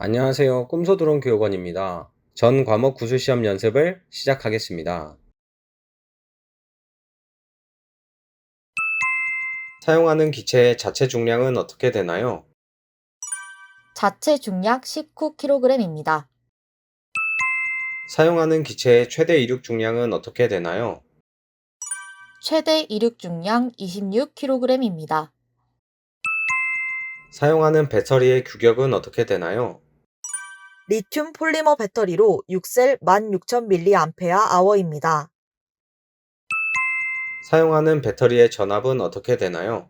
안녕하세요. 꿈소드론 교육원입니다. 전 과목 구술시험 연습을 시작하겠습니다. 사용하는 기체의 자체 중량은 어떻게 되나요? 자체 중량 19kg입니다. 사용하는 기체의 최대 이륙 중량은 어떻게 되나요? 최대 이륙 중량 26kg입니다. 사용하는 배터리의 규격은 어떻게 되나요? 리튬 폴리머 배터리로 6셀 16,000mAh입니다. 사용하는 배터리의 전압은 어떻게 되나요?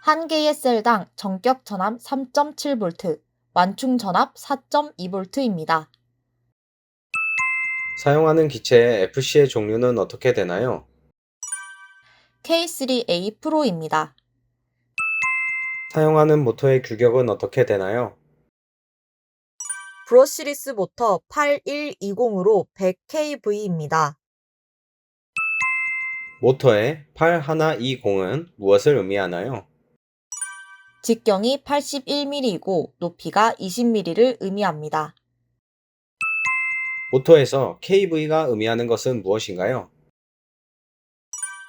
한 개의 셀당 전격 전압 3.7V, 완충 전압 4.2V입니다. 사용하는 기체의 FC의 종류는 어떻게 되나요? K3A 프로입니다. 사용하는 모터의 규격은 어떻게 되나요? 브러시리스 모터 8120으로 100kV입니다. 모터의 8120은 무엇을 의미하나요? 직경이 81mm이고 높이가 20mm를 의미합니다. 모터에서 KV가 의미하는 것은 무엇인가요?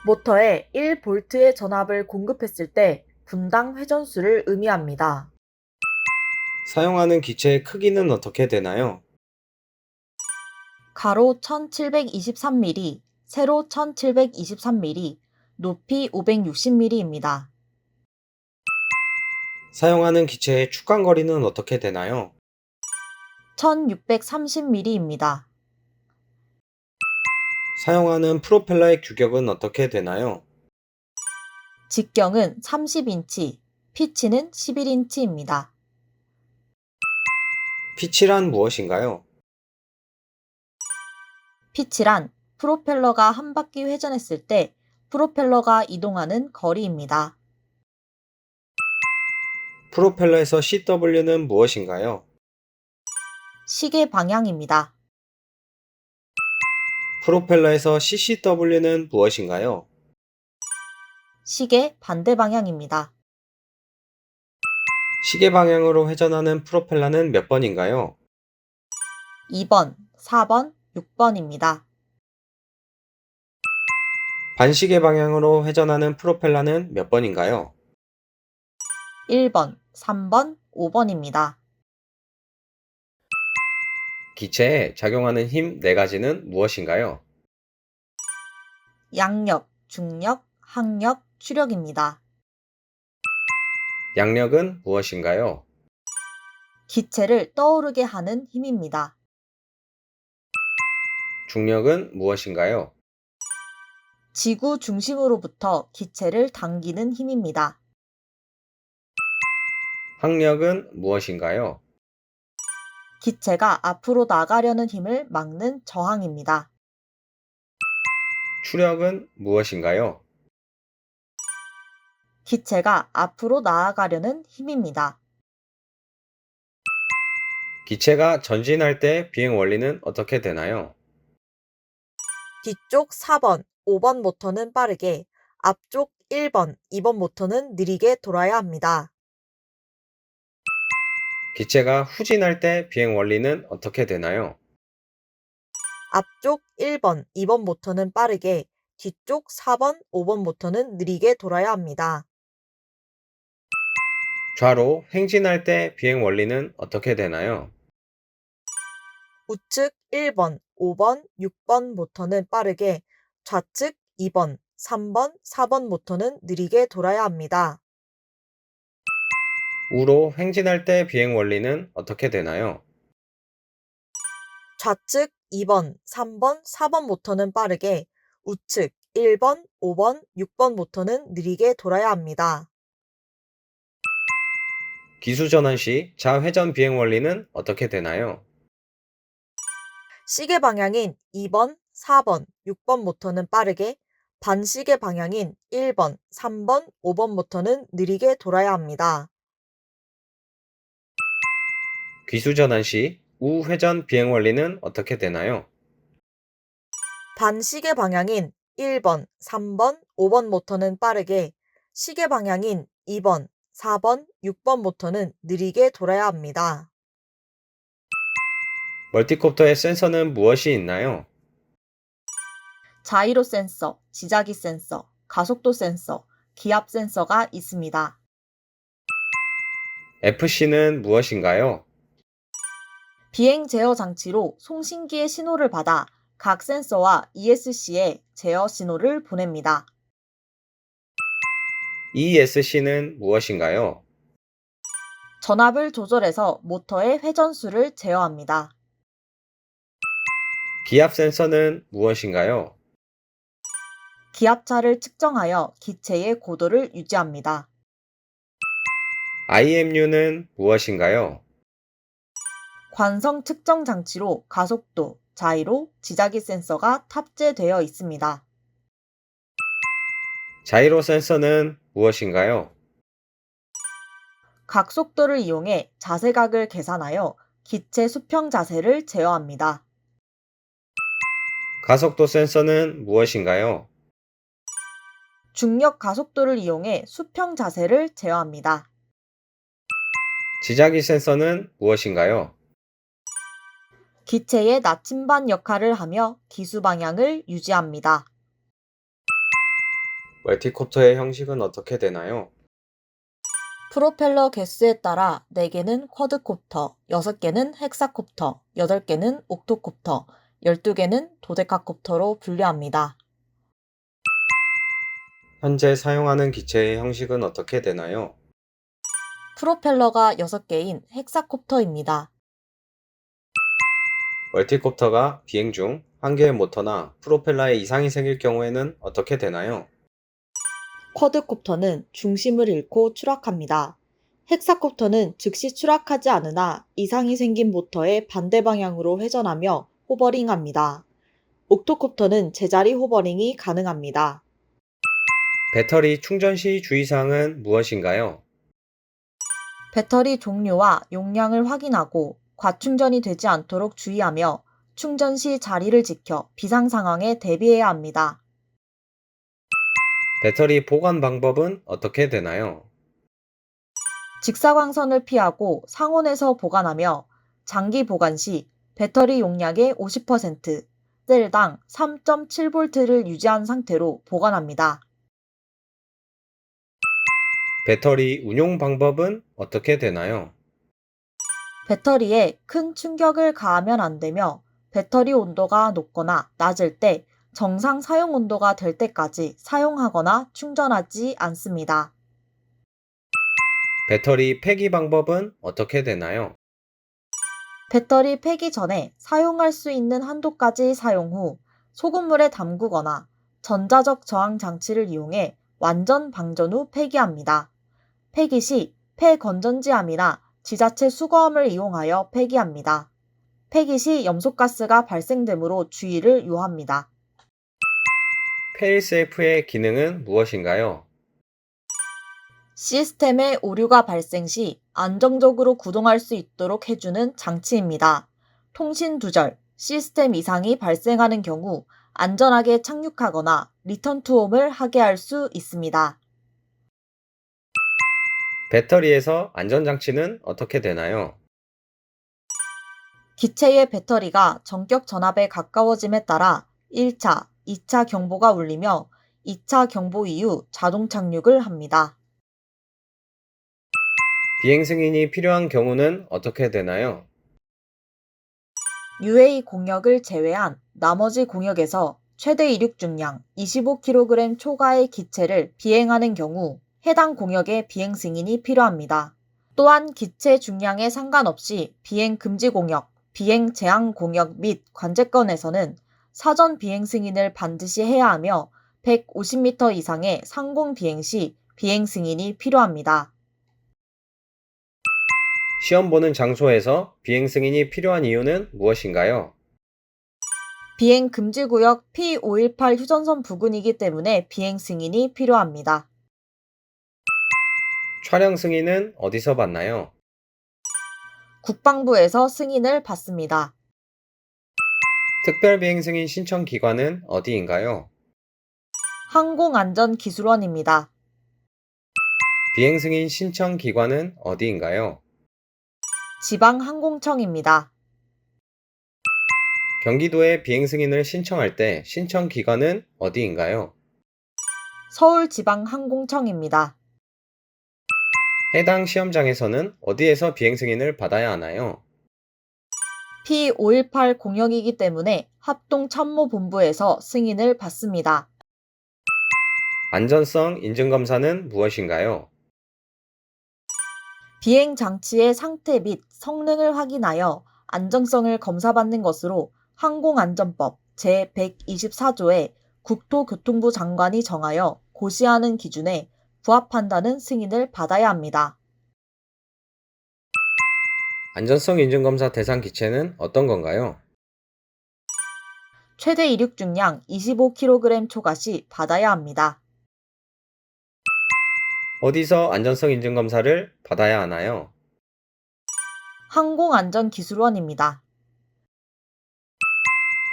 모터에 1V의 전압을 공급했을 때 분당 회전수를 의미합니다. 사용하는 기체의 크기는 어떻게 되나요? 가로 1723mm, 세로 1723mm, 높이 560mm입니다. 사용하는 기체의 축간거리는 어떻게 되나요? 1630mm입니다. 사용하는 프로펠러의 규격은 어떻게 되나요? 직경은 30인치, 피치는 11인치입니다. 피치란 무엇인가요? 피치란 프로펠러가 한 바퀴 회전했을 때 프로펠러가 이동하는 거리입니다. 프로펠러에서 CW는 무엇인가요? 시계 방향입니다. 프로펠러에서 CCW는 무엇인가요? 시계 반대 방향입니다. 시계 방향으로 회전하는 프로펠러는 몇 번인가요? 2번, 4번, 6번입니다. 반시계 방향으로 회전하는 프로펠러는 몇 번인가요? 1번, 3번, 5번입니다. 기체에 작용하는 힘 4가지는 무엇인가요? 양력, 중력, 항력, 추력입니다. 양력은 무엇인가요? 기체를 떠오르게 하는 힘입니다. 중력은 무엇인가요? 지구 중심으로부터 기체를 당기는 힘입니다. 항력은 무엇인가요? 기체가 앞으로 나가려는 힘을 막는 저항입니다. 추력은 무엇인가요? 기체가 앞으로 나아가려는 힘입니다. 기체가 전진할 때 비행 원리는 어떻게 되나요? 뒤쪽 4번, 5번 모터는 빠르게, 앞쪽 1번, 2번 모터는 느리게 돌아야 합니다. 기체가 후진할 때 비행 원리는 어떻게 되나요? 앞쪽 1번, 2번 모터는 빠르게, 뒤쪽 4번, 5번 모터는 느리게 돌아야 합니다. 좌로 행진할 때 비행 원리는 어떻게 되나요? 우측 1번, 5번, 6번 모터는 빠르게, 좌측 2번, 3번, 4번 모터는 느리게 돌아야 합니다. 우로 행진할 때 비행 원리는 어떻게 되나요? 좌측 2번, 3번, 4번 모터는 빠르게, 우측 1번, 5번, 6번 모터는 느리게 돌아야 합니다. 기수 전환 시 좌회전 비행 원리는 어떻게 되나요? 시계 방향인 2번, 4번, 6번 모터는 빠르게, 반시계 방향인 1번, 3번, 5번 모터는 느리게 돌아야 합니다. 기수 전환 시 우회전 비행 원리는 어떻게 되나요? 반시계 방향인 1번, 3번, 5번 모터는 빠르게, 시계 방향인 2번, 4번, 6번 모터는 느리게 돌아야 합니다. 멀티콥터의 센서는 무엇이 있나요? 자이로 센서, 지자기 센서, 가속도 센서, 기압 센서가 있습니다. FC는 무엇인가요? 비행 제어 장치로 송신기의 신호를 받아 각 센서와 ESC에 제어 신호를 보냅니다. ESC는 무엇인가요? 전압을 조절해서 모터의 회전수를 제어합니다. 기압 센서는 무엇인가요? 기압차를 측정하여 기체의 고도를 유지합니다. IMU는 무엇인가요? 관성 측정 장치로 가속도, 자이로, 지자기 센서가 탑재되어 있습니다. 자이로 센서는 무엇인가요? 각속도를 이용해 자세각을 계산하여 기체 수평 자세를 제어합니다. 가속도 센서는 무엇인가요? 중력 가속도를 이용해 수평 자세를 제어합니다. 지자기 센서는 무엇인가요? 기체의 나침반 역할을 하며 기수 방향을 유지합니다. 멀티콥터의 형식은 어떻게 되나요? 프로펠러 개수에 따라 4개는 쿼드콥터, 6개는 헥사콥터, 8개는 옥토콥터, 12개는 도데카콥터로 분류합니다. 현재 사용하는 기체의 형식은 어떻게 되나요? 프로펠러가 6개인 헥사콥터입니다. 멀티콥터가 비행 중 한 개의 모터나 프로펠러에 이상이 생길 경우에는 어떻게 되나요? 쿼드콥터는 중심을 잃고 추락합니다. 헥사콥터는 즉시 추락하지 않으나 이상이 생긴 모터의 반대 방향으로 회전하며 호버링합니다. 옥토콥터는 제자리 호버링이 가능합니다. 배터리 충전 시 주의사항은 무엇인가요? 배터리 종류와 용량을 확인하고 과충전이 되지 않도록 주의하며 충전 시 자리를 지켜 비상 상황에 대비해야 합니다. 배터리 보관 방법은 어떻게 되나요? 직사광선을 피하고 상온에서 보관하며 장기 보관 시 배터리 용량의 50%, 셀당 3.7V를 유지한 상태로 보관합니다. 배터리 운용 방법은 어떻게 되나요? 배터리에 큰 충격을 가하면 안 되며 배터리 온도가 높거나 낮을 때 정상 사용 온도가 될 때까지 사용하거나 충전하지 않습니다. 배터리 폐기 방법은 어떻게 되나요? 배터리 폐기 전에 사용할 수 있는 한도까지 사용 후 소금물에 담그거나 전자적 저항 장치를 이용해 완전 방전 후 폐기합니다. 폐기 시 폐건전지함이나 지자체 수거함을 이용하여 폐기합니다. 폐기 시 염소가스가 발생되므로 주의를 요합니다. 페일세이프의 기능은 무엇인가요? 시스템에 오류가 발생 시 안정적으로 구동할 수 있도록 해주는 장치입니다. 통신 두절, 시스템 이상이 발생하는 경우 안전하게 착륙하거나 리턴 투홈을 하게 할 수 있습니다. 배터리에서 안전장치는 어떻게 되나요? 기체의 배터리가 전격 전압에 가까워짐에 따라 1차, 2차 경보가 울리며 2차 경보 이후 자동 착륙을 합니다. 비행 승인이 필요한 경우는 어떻게 되나요? UA 공역을 제외한 나머지 공역에서 최대 이륙 중량 25kg 초과의 기체를 비행하는 경우 해당 공역의 비행 승인이 필요합니다. 또한 기체 중량에 상관없이 비행 금지 공역, 비행 제한 공역 및 관제권에서는 사전 비행 승인을 반드시 해야 하며 150m 이상의 상공 비행 시 비행 승인이 필요합니다. 시험 보는 장소에서 비행 승인이 필요한 이유는 무엇인가요? 비행 금지 구역 P518 휴전선 부근이기 때문에 비행 승인이 필요합니다. 촬영 승인은 어디서 받나요? 국방부에서 승인을 받습니다. 특별 비행 승인 신청 기관은 어디인가요? 항공안전기술원입니다. 비행 승인 신청 기관은 어디인가요? 지방항공청입니다. 경기도에 비행 승인을 신청할 때 신청 기관은 어디인가요? 서울지방항공청입니다. 해당 시험장에서는 어디에서 비행 승인을 받아야 하나요? P518 공역이기 때문에 합동참모본부에서 승인을 받습니다. 안전성 인증검사는 무엇인가요? 비행 장치의 상태 및 성능을 확인하여 안정성을 검사받는 것으로 항공안전법 제124조에 국토교통부 장관이 정하여 고시하는 기준에 부합한다는 승인을 받아야 합니다. 안전성 인증검사 대상 기체는 어떤 건가요? 최대 이륙 중량 25kg 초과 시 받아야 합니다. 어디서 안전성 인증검사를 받아야 하나요? 항공안전기술원입니다.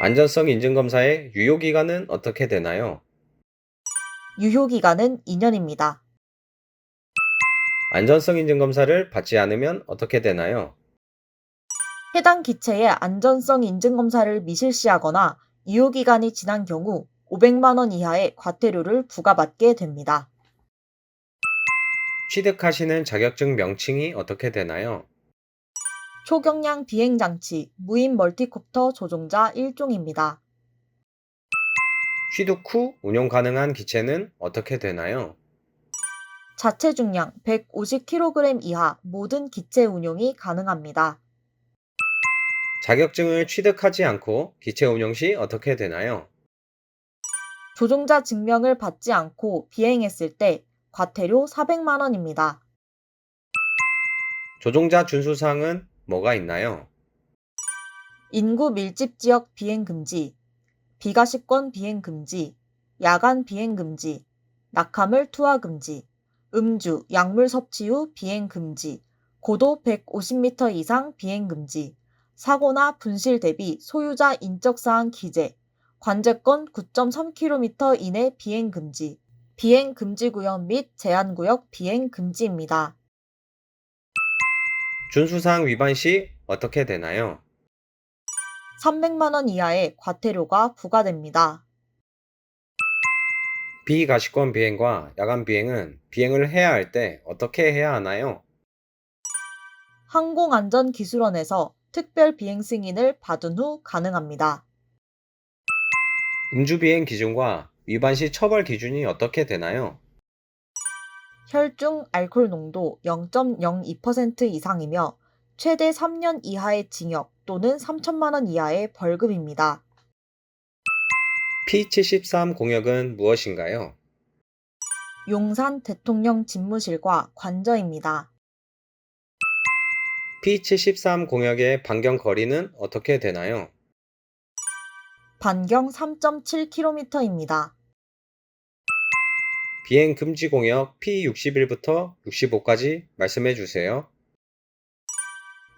안전성 인증검사의 유효기간은 어떻게 되나요? 유효기간은 2년입니다. 안전성 인증검사를 받지 않으면 어떻게 되나요? 해당 기체의 안전성 인증검사를 미실시하거나 유효기간이 지난 경우 500만 원 이하의 과태료를 부과받게 됩니다. 취득하시는 자격증 명칭이 어떻게 되나요? 초경량 비행장치 무인 멀티콥터 조종자 1종입니다. 취득 후 운용 가능한 기체는 어떻게 되나요? 자체 중량 150kg 이하 모든 기체 운용이 가능합니다. 자격증을 취득하지 않고 기체 운용 시 어떻게 되나요? 조종자 증명을 받지 않고 비행했을 때 과태료 400만 원입니다. 조종자 준수사항은 뭐가 있나요? 인구 밀집 지역 비행 금지, 비가시권 비행 금지, 야간 비행 금지, 낙하물 투하 금지, 음주, 약물 섭취 후 비행 금지, 고도 150m 이상 비행 금지, 사고나 분실 대비 소유자 인적사항 기재, 관제권 9.3km 이내 비행 금지, 비행 금지 구역 및 제한 구역 비행 금지입니다. 준수사항 위반 시 어떻게 되나요? 300만 원 이하의 과태료가 부과됩니다. 비가시권 비행과 야간 비행은 비행을 해야 할 때 어떻게 해야 하나요? 항공안전기술원에서 특별 비행 승인을 받은 후 가능합니다. 음주 비행 기준과 위반 시 처벌 기준이 어떻게 되나요? 혈중 알코올 농도 0.02% 이상이며 최대 3년 이하의 징역 또는 3천만 원 이하의 벌금입니다. P73 공역은 무엇인가요? 용산 대통령 집무실과 관저입니다. P73 공역의 반경 거리는 어떻게 되나요? 반경 3.7km입니다. 비행 금지 공역 P61부터 65까지 말씀해 주세요.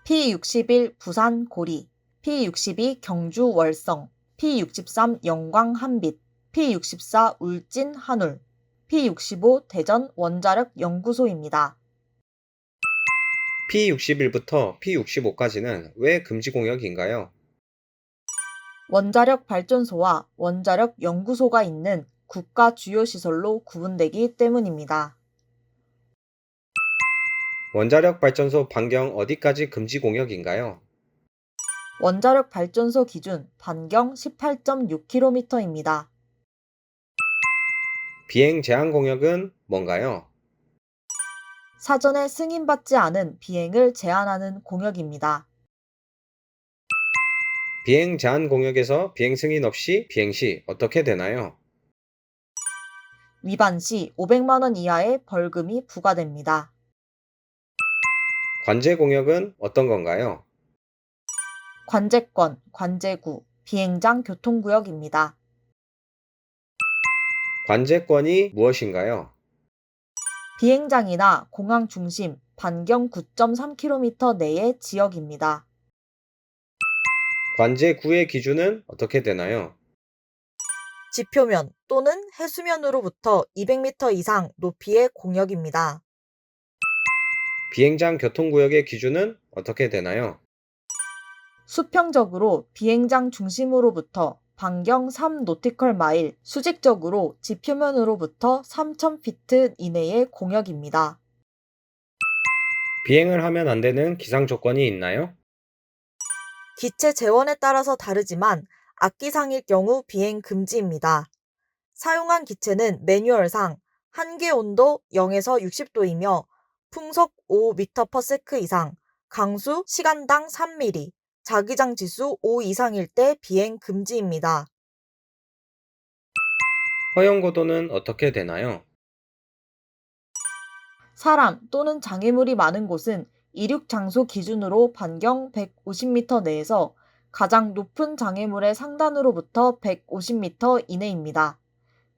P61 부산 고리, P62 경주 월성, P63 영광 한빛, P64 울진 한울, P65 대전 원자력 연구소입니다. P61부터 P65까지는 왜 금지 공역인가요? 원자력 발전소와 원자력 연구소가 있는 국가 주요 시설로 구분되기 때문입니다. 원자력 발전소 반경 어디까지 금지 공역인가요? 원자력 발전소 기준 반경 18.6km입니다. 비행 제한 공역은 뭔가요? 사전에 승인받지 않은 비행을 제한하는 공역입니다. 비행 제한 공역에서 비행 승인 없이 비행 시 어떻게 되나요? 위반 시 500만 원 이하의 벌금이 부과됩니다. 관제 공역은 어떤 건가요? 관제권, 관제구, 비행장 교통구역입니다. 관제권이 무엇인가요? 비행장이나 공항 중심 반경 9.3km 내의 지역입니다. 관제구의 기준은 어떻게 되나요? 지표면 또는 해수면으로부터 200m 이상 높이의 공역입니다. 비행장 교통구역의 기준은 어떻게 되나요? 수평적으로 비행장 중심으로부터 반경 3노티컬 마일, 수직적으로 지표면으로부터 3,000피트 이내의 공역입니다. 비행을 하면 안 되는 기상 조건이 있나요? 기체 재원에 따라서 다르지만 악기상일 경우 비행 금지입니다. 사용한 기체는 매뉴얼상 한계 온도 0에서 60도이며 풍속 5m/s 이상, 강수 시간당 3mm, 자기장 지수 5 이상일 때 비행 금지입니다. 허용 고도는 어떻게 되나요? 사람 또는 장애물이 많은 곳은 이륙 장소 기준으로 반경 150m 내에서 가장 높은 장애물의 상단으로부터 150m 이내입니다.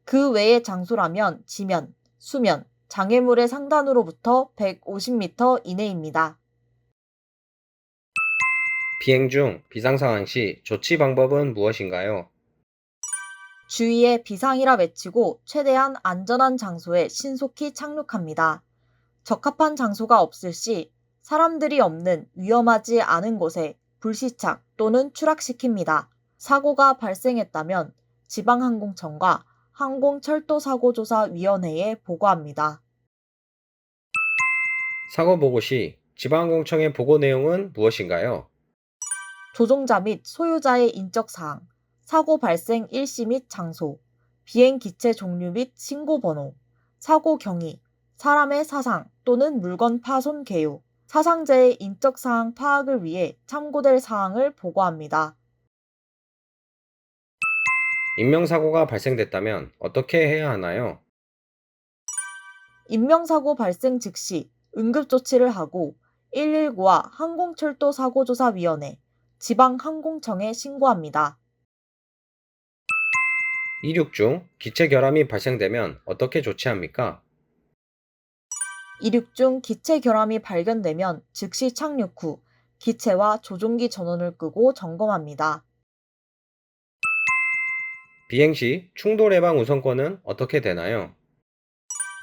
그 외의 장소라면 지면, 수면, 장애물의 상단으로부터 150m 이내입니다. 비행 중 비상 상황 시 조치 방법은 무엇인가요? 주위에 비상이라 외치고 최대한 안전한 장소에 신속히 착륙합니다. 적합한 장소가 없을 시 사람들이 없는 위험하지 않은 곳에 불시착 또는 추락시킵니다. 사고가 발생했다면 지방항공청과 항공철도사고조사위원회에 보고합니다. 사고 보고 시 지방항공청의 보고 내용은 무엇인가요? 조종자 및 소유자의 인적 사항, 사고 발생 일시 및 장소, 비행 기체 종류 및 신고 번호, 사고 경위, 사람의 사상 또는 물건 파손 개요, 사상자의 인적 사항 파악을 위해 참고될 사항을 보고합니다. 인명사고가 발생됐다면 어떻게 해야 하나요? 인명사고 발생 즉시 응급조치를 하고 119와 항공철도사고조사위원회, 지방항공청에 신고합니다. 이륙 중 기체 결함이 발생되면 어떻게 조치합니까? 이륙 중 기체 결함이 발견되면 즉시 착륙 후 기체와 조종기 전원을 끄고 점검합니다. 비행 시 충돌 예방 우선권은 어떻게 되나요?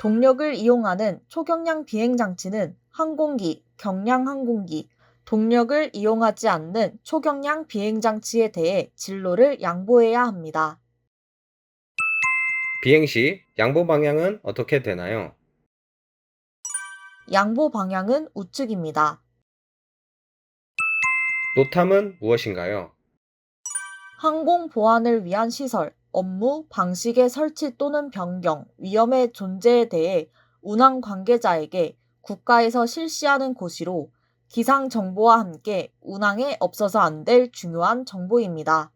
동력을 이용하는 초경량 비행 장치는 항공기, 경량항공기, 동력을 이용하지 않는 초경량 비행 장치에 대해 진로를 양보해야 합니다. 비행 시 양보 방향은 어떻게 되나요? 양보 방향은 우측입니다. 노탐은 무엇인가요? 항공 보안을 위한 시설, 업무, 방식의 설치 또는 변경, 위험의 존재에 대해 운항 관계자에게 국가에서 실시하는 고시로 기상 정보와 함께 운항에 없어서 안 될 중요한 정보입니다.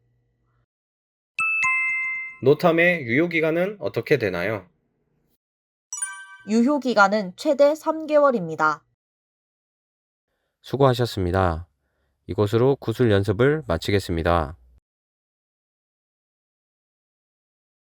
노탐의 유효 기간은 어떻게 되나요? 유효 기간은 최대 3개월입니다. 수고하셨습니다. 이것으로 구술 연습을 마치겠습니다.